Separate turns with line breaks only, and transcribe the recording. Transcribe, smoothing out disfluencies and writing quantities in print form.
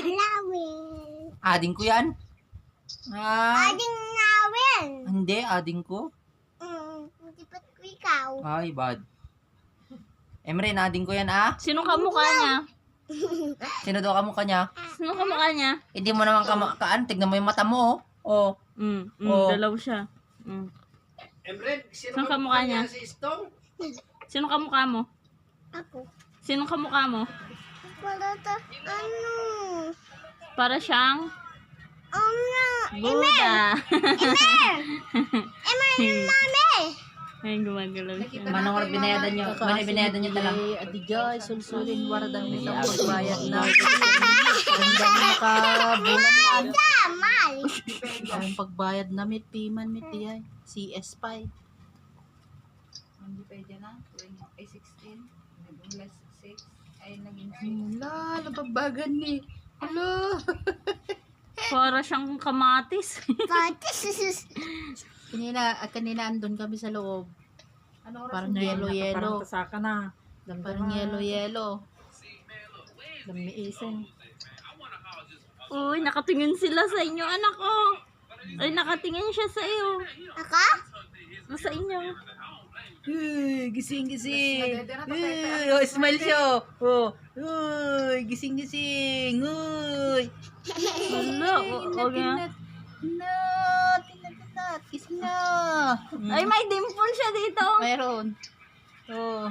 Nawin.
Ading ko yan. Ah,
Ading nawin.
hindi, ading ko.
Hindi ba't ko ikaw?
Ay, bad. Emre, ading ko yan ah.
Sino kamukha niya?
Sino daw kamukha niya?
Sino kamukha niya?
Hindi mo naman kamaan. Tignan mo yung mata mo oh. Oh.
Dalaw siya.
Emre, sino
Saan kamukha niya?
Si Istong?
Sino kamukha mo?
Ako.
Sino kamukha mo?
Para ta, ano?
Para siyang Buddha.
Mami!
Ay, gumagalaw siya.
Manong binayadan nyo. Manong binayadan nyo talang.
Adijay, sulsulin, waradan mo
Iya,
sa pagbayad na.
Mal!
Ang pagbayad na mit, piman mit, yay. CS5.
Hindi pwede na. Ay 16. Naging last 6. Ay naging 6.
Wala, nababagan ni. Hello.
Para siyang kamatis.
Patis.
Kanina andun kami sa loob.
Ano oras?
Parang yellow.
Parang tasaka na.
Parang yellow.
Lamiisin.
Uy, nakatingin sila sa inyo, anak ko. Ay, nakatingin siya sa iyo.
Ako?
Sa inyo.
Gising. Oh, smile siya. Oh. Gising. Uy.
Wala.
Tinat. Gising na.
Ay, may dimple siya dito.
Mayroon. Oh.